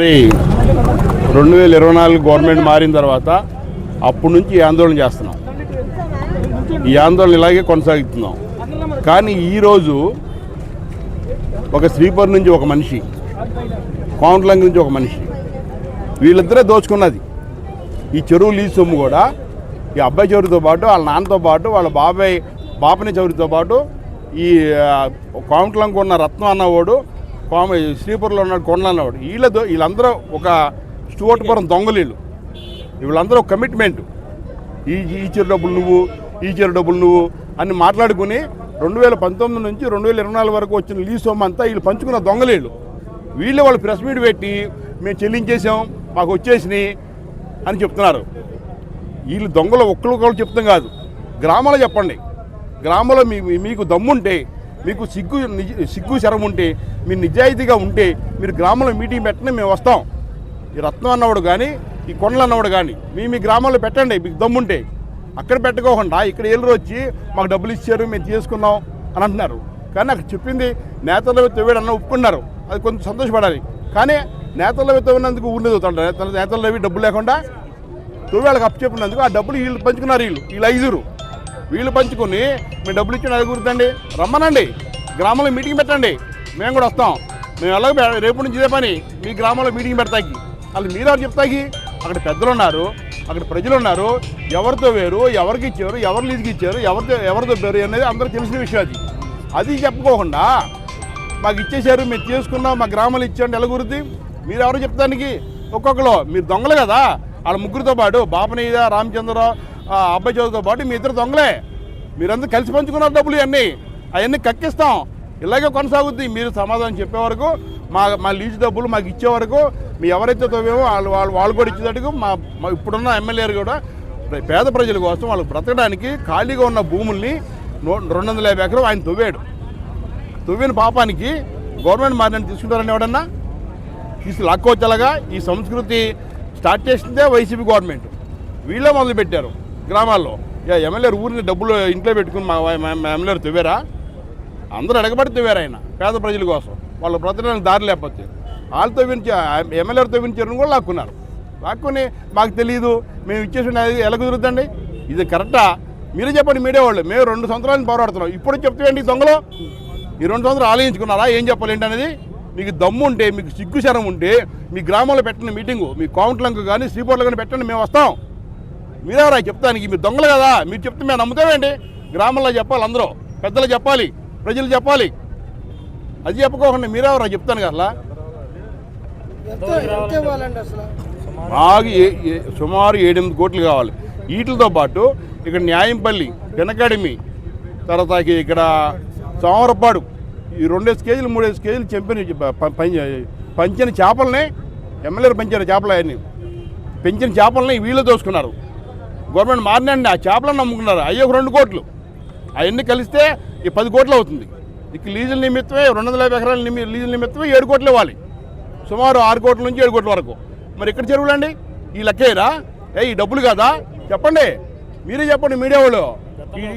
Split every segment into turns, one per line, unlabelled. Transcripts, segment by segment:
మరి 2024 గవర్నమెంట్ మారిన తర్వాత అప్పటి నుంచి ఈ ఆందోళన చేస్తున్నాం. ఈ ఆందోళన ఇలాగే కొనసాగుతున్నాం. కానీ ఈరోజు ఒక శ్రీపర్ నుంచి ఒక మనిషి, కోమటలంక నుంచి ఒక మనిషి, వీళ్ళిద్దరే దోచుకున్నది. ఈ చెరువు లీజు సొమ్ము కూడా ఈ అబ్బాయి చౌరితో పాటు వాళ్ళ నాన్నతో పాటు వాళ్ళ బాపని చౌరితో పాటు ఈ కోమటలంక ఉన్న రత్నం అన్నవాడు, శ్రీపురంలో ఉన్న కొండలు అన్నవాడు, వీళ్ళందరూ ఒక స్టూవర్ట్పురం దొంగలీళ్ళు. వీళ్ళందరూ ఒక కమిట్మెంట్. ఈ చెరు డబ్బులు నువ్వు, ఈ చెరు డబ్బులు నువ్వు అని మాట్లాడుకుని 2019 నుంచి 2024 వరకు వచ్చిన లీజ్ సొమ్ము అంతా వీళ్ళు పంచుకున్న దొంగలీళ్ళు. వాళ్ళు ప్రెస్ మీట్ పెట్టి మేము చెల్లించేసాం, మాకు వచ్చేసినాయి అని చెప్తున్నారు. వీళ్ళు దొంగలు ఒక్కరు చెప్తాం కాదు, గ్రామాల్లో చెప్పండి. గ్రామంలో మీకు దమ్ముంటే, మీకు సిగ్గు శరం ఉంటే, మీరు నిజాయితీగా ఉంటే మీరు గ్రామంలో మీటింగ్ పెట్టండి, మేము వస్తాం. ఈ రత్నం అన్నవాడు కానీ, ఈ కొండలు అన్నవాడు కానీ మీ గ్రామంలో పెట్టండి మీకు దమ్ముంటే. అక్కడ పెట్టుకోకుండా ఇక్కడ ఏళ్ళు వచ్చి మాకు డబ్బులు ఇచ్చారు, మేము తీసుకున్నాం అని అంటున్నారు. కానీ అక్కడ చెప్పింది నేతల తవ్వేడు అన్న ఒప్పుకున్నారు, అది కొంచెం సంతోషపడాలి. కానీ నేతల తవ్వినందుకు ఊరిని చదువుతుంటారు. నేతలు తవ్వి డబ్బులు లేకుండా తవ్వేళ్ళకి అప్పు చెప్పినందుకు ఆ డబ్బులు వీళ్ళు పంచుకున్నారు. వీళ్ళు ఐదుగురు వీళ్ళు పంచుకొని మేము డబ్బులు ఇచ్చిన ఐదుగురుతండి, రమ్మనండి, గ్రామంలో మీటింగ్ పెట్టండి, మేము కూడా వస్తాం. మేము ఎలాగో రేపు నుంచి ఇదే పని మీ గ్రామంలో మీటింగ్ పెడతాకి. వాళ్ళు మీరెవరు చెప్తాకి? అక్కడ పెద్దలు ఉన్నారు, అక్కడ ప్రజలు ఉన్నారు. ఎవరితో వేరు, ఎవరికి ఇచ్చారు, ఎవరు లీజుకి ఇచ్చారు, ఎవరితో పేరు అనేది అందరికీ తెలిసిన విషయం. అది చెప్పుకోకుండా మాకు ఇచ్చేశారు, మేము చేసుకున్నాం, మా గ్రామాలు ఇచ్చారంటే ఎలా గురించి మీరు ఎవరు చెప్తానికి? ఒక్కొక్కరు మీరు దొంగలు కదా. వాళ్ళ ముగ్గురితో పాటు బాపనీయ, రామచంద్రరావు, అబ్బాయి చౌదరితో పాటు మీ ఇద్దరు దొంగలే. మీరందరూ కలిసి పంచుకున్నారు డబ్బులు. అవన్నీ కక్కిస్తాం. ఇలాగే కొనసాగుద్ది. మీరు సమాధానం చెప్పే వరకు, మా లీజు డబ్బులు మాకు ఇచ్చే వరకు, మీ ఎవరైతే తవ్వేమో వాళ్ళు కూడా ఇచ్చేటట్టుకు మా ఇప్పుడున్న ఎమ్మెల్యేలు కూడా పేద ప్రజల కోసం వాళ్ళు బ్రతకడానికి ఖాళీగా ఉన్న భూముల్ని 250 ఎకరం ఆయన తవ్విన పాపానికి గవర్నమెంట్ మారినట్టు తీసుకుంటారని ఎవడన్నా లాక్కోవచ్చలాగా. ఈ సంస్కృతి స్టార్ట్ చేసిందే వైసీపీ గవర్నమెంట్. వీళ్ళే మొదలుపెట్టారు గ్రామాల్లో. ఎమ్మెల్యే ఊరిని డబ్బులు ఇంట్లో పెట్టుకుని మా ఎమ్మెల్యేలు తవ్వారా? అందరూ అడగబడి తవ్వారు ఆయన పేద ప్రజల కోసం. వాళ్ళు బ్రతకడానికి దారి లేకపోతే వాళ్ళు ఎమ్మెల్యేలు తవ్వించారని కూడా లాక్కుని మాకు తెలియదు, మేము ఇచ్చేసి ఎలా కుదురుద్దండి? ఇది కరెక్టా? మీరే చెప్పండి మీడియా వాళ్ళు. మేము 2 సంవత్సరాలు పోరాడుతున్నాం, ఇప్పుడు చెప్తాయండి దొంగలు. ఈ 2 సంవత్సరాలు ఆలోచించుకున్నారా ఏం చెప్పాలి ఏంటనేది? మీకు దమ్ము ఉంటే, మీకు సిగ్గు శరం ఉంటే మీ గ్రామంలో పెట్టండి మీటింగు. మీ కోమటలంక కానీ శ్రీపోర్ట్లో కానీ పెట్టండి, మేము వస్తాం. మీరెవరా చెప్తానికి? మీరు దొంగలు కదా. మీరు చెప్తే మేము నమ్ముతామేంటి? గ్రామంలో చెప్పాలి, అందరూ పెద్దలు చెప్పాలి, ప్రజలు చెప్పాలి. అది చెప్పుకోకుండా మీరెవరా చెప్తాను కదా. మాకు సుమారు 7-8 కోట్లు కావాలి. వీటితో పాటు ఇక్కడ న్యాయంపల్లి, వెనకడిమి, తర్వాత ఇక్కడ సోమరపాడు, ఈ 2 కేజీలు 3 కేజీలు పంచిన చేపలని ఎమ్మెల్యేలు పెంచారు. చేపలు అవన్నీ పెంచిన చేపలని వీళ్ళు దోసుకున్నారు. గవర్నమెంట్ మారినండి ఆ చేపలను అమ్ముకున్నారు. అయ్యో 2 కోట్లు. అవన్నీ కలిస్తే ఈ 10 కోట్లు అవుతుంది. ఇక లీజుల నిమిత్తమే 250 ఎకరాల లీజుల నిమిత్తమే 7 కోట్లు ఇవ్వాలి. సుమారు 6 కోట్ల నుంచి 7 కోట్ల వరకు. మరి ఇక్కడ చెరువులండి ఈ లెక్కేరా? ఈ డబ్బులు కదా చెప్పండి, మీరే చెప్పండి మీడియా వాళ్ళు.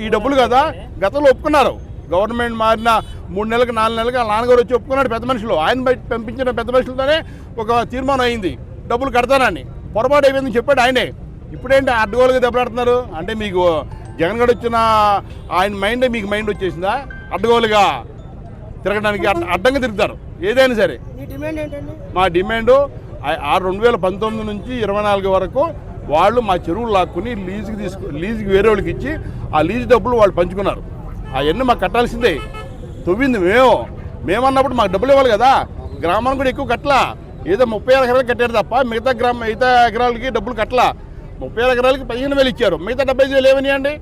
ఈ డబ్బులు కదా గతంలో ఒప్పుకున్నారు. గవర్నమెంట్ మారిన 3 నెలలకు 4 నెలలకు ఆ నాన్నగారు వచ్చి ఒప్పుకున్నాడు పెద్ద మనుషులు. ఆయన బయట పంపించిన పెద్ద మనుషులతోనే ఒక తీర్మానం అయింది, డబ్బులు కడతానని. పొరపాటు అయిపోయిందని చెప్పాడు ఆయనే. ఇప్పుడేంటి అడ్డగోలుగా దెబ్బలాడుతున్నారు? అంటే మీకు జగన్ గడు వచ్చిన ఆయన మైండే మీకు మైండ్ వచ్చేసిందా? అడ్డగోలుగా తిరగడానికి అడ్డంగా తిరుగుతారు ఏదైనా సరే. మా డిమాండు 2019 నుంచి 24 వరకు వాళ్ళు మా చెరువులు లాక్కుని లీజుకి వేరే వాళ్ళకి ఇచ్చి ఆ లీజు డబ్బులు వాళ్ళు పంచుకున్నారు. అవన్నీ మాకు కట్టాల్సిందే. తవ్వింది మేమన్నప్పుడు మాకు డబ్బులు ఇవ్వాలి కదా. గ్రామానికి కూడా ఎక్కువ కట్టలా, ఏదో 30 ఎకరాలకి కట్టారు తప్ప మిగతా ఎకరాలకి డబ్బులు కట్టలా. 30 ఎకరాలకి 15,000 ఇచ్చారు, మిగతా 75,000 ఏమనియండి?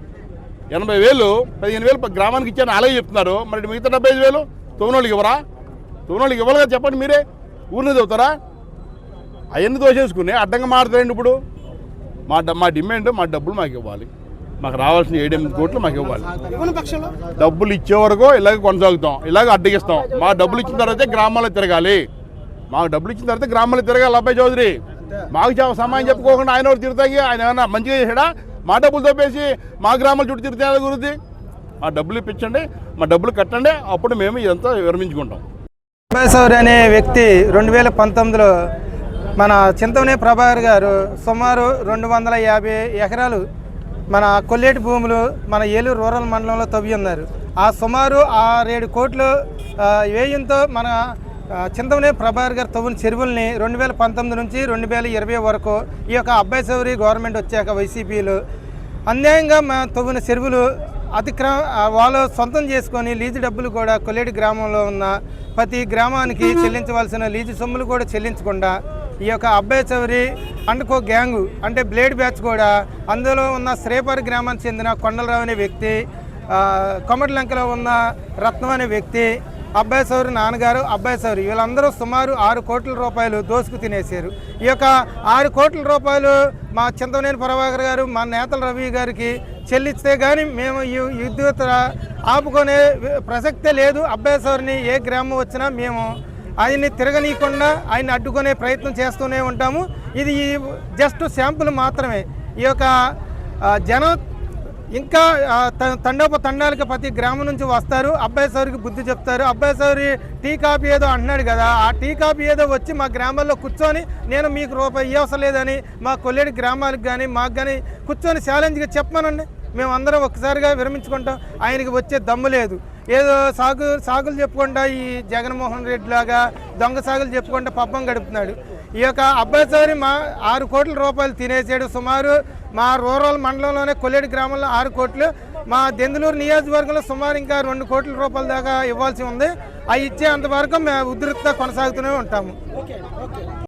80,000 15,000 గ్రామానికి ఇచ్చారని అలాగే చెప్తున్నారు. మరి మిగతా 75,000 తోనోళ్ళకి ఇవ్వరా? తోనోళ్ళకి ఇవ్వాలి కదా చెప్పండి. మీరే ఊరిని చదువుతారా? అవన్నీ దోచేసుకుని అడ్డంగా మారుతారండి. ఇప్పుడు మా డిమాండ్ మా డబ్బులు మాకు ఇవ్వాలి. మాకు రావాల్సిన 7-8 కోట్లు మాకు ఇవ్వాలి. డబ్బులు ఇచ్చే వరకు ఇలాగ కొనసాగుతాం, ఇలాగ అడ్డగిస్తాం. మా డబ్బులు ఇచ్చిన తర్వాత గ్రామాల్లో తిరగాలి. మాకు డబ్బులు ఇచ్చిన తర్వాత గ్రామాల్లో తిరగాలి. అబ్బాయి చౌదరి మాకు సమాధానం చెప్పుకోకుండా ఆయన ఎవరు తిరుగుతాయి? ఆయన ఏమన్నా మంచిగా చేశాడా? మా డబ్బులు తప్పేసి మా గ్రామాల చుట్టూ తిరుగుతాయి గురించి. మా డబ్బులు ఇప్పించండి, మా డబ్బులు కట్టండి, అప్పుడు మేము ఇదంతా విరమించుకుంటాం.
అబ్బాయి చౌదరి అనే వ్యక్తి 2019లో మన చింతమనే ప్రభాకర్ గారు సుమారు 250 ఎకరాలు మన కొల్లేటి భూములు మన ఏలూరు రూరల్ మండలంలో తవ్వి ఉన్నారు. ఆ సుమారు 6-7 కోట్లు వ్యయంతో మన చింతమనే ప్రభాకర్ గారు తవ్విన చెరువుల్ని 2019 నుంచి 2020 వరకు ఈ యొక్క అబ్బాయి చౌదరి గవర్నమెంట్ వచ్చాక వైసీపీలో అన్యాయంగా తవ్విన చెరువులు వాళ్ళు సొంతం చేసుకొని లీజు డబ్బులు కూడా కొల్లేటి గ్రామంలో ఉన్న ప్రతి గ్రామానికి చెల్లించవలసిన లీజు సొమ్ములు కూడా చెల్లించకుండా ఈ యొక్క అబ్బాయి చౌదరి అండ్కో గ్యాంగు అంటే బ్లేడ్ బ్యాచ్ కూడా అందులో ఉన్న శ్రీపరి గ్రామానికి చెందిన కొండలరావు అనే వ్యక్తి, కొమటిలంకలో ఉన్న రత్నం అనే వ్యక్తి, అబ్బాయి చౌదరి నాన్నగారు అబ్బాయి చౌదరి వీళ్ళందరూ సుమారు 6 కోట్ల రూపాయలు దోసుకు తినేశారు. ఈ యొక్క 6 కోట్ల రూపాయలు మా చింతమనేని ప్రభాకర్ గారు మా నేతల రవి గారికి చెల్లిస్తే కానీ మేము ఈ విద్యుత్ ఆపుకునే ప్రసక్తే లేదు. అబ్బాయి చౌదరిని ఏ గ్రామం వచ్చినా మేము ఆయన్ని తిరగనీయకుండా ఆయన్ని అడ్డుకునే ప్రయత్నం చేస్తూనే ఉంటాము. ఇది జస్ట్ శాంపుల్ మాత్రమే. ఈ యొక్క జనం ఇంకా తండోపతండాలకి ప్రతి గ్రామం నుంచి వస్తారు, అబ్బాయి చౌదరికి బుద్ధి చెప్తారు. అబ్బాయి చౌదరి టీ కాపీ ఏదో అంటున్నాడు కదా, ఆ టీ కాపీ ఏదో వచ్చి మా గ్రామాల్లో కూర్చొని నేను మీకు రూపాయి ఇవ్వవసరం లేదని మా కొల్లేటి గ్రామాలకు కానీ మాకు కానీ కూర్చొని ఛాలెంజ్గా చెప్పమనండి, మేమందరం ఒక్కసారిగా విరమించుకుంటాం. ఆయనకి వచ్చే దమ్ము లేదు. ఏదో సాగులు చెప్పుకుంటా ఈ జగన్మోహన్ రెడ్డి లాగా దొంగ సాగులు చెప్పుకుంటా పబ్బం గడుపుతున్నాడు. ఈ యొక్క అబ్బాయి చౌదరి మా 6 కోట్ల రూపాయలు తినేసాడు. సుమారు మా రూరల్ మండలంలోనే కొల్లేటి గ్రామంలో 6 కోట్లు, మా దెందులూరు నియోజకవర్గంలో సుమారు ఇంకా 2 కోట్ల రూపాయల దాకా ఇవ్వాల్సి ఉంది. అవి ఇచ్చే అంతవరకు మేము ఉధృతంగా కొనసాగుతూనే ఉంటాము.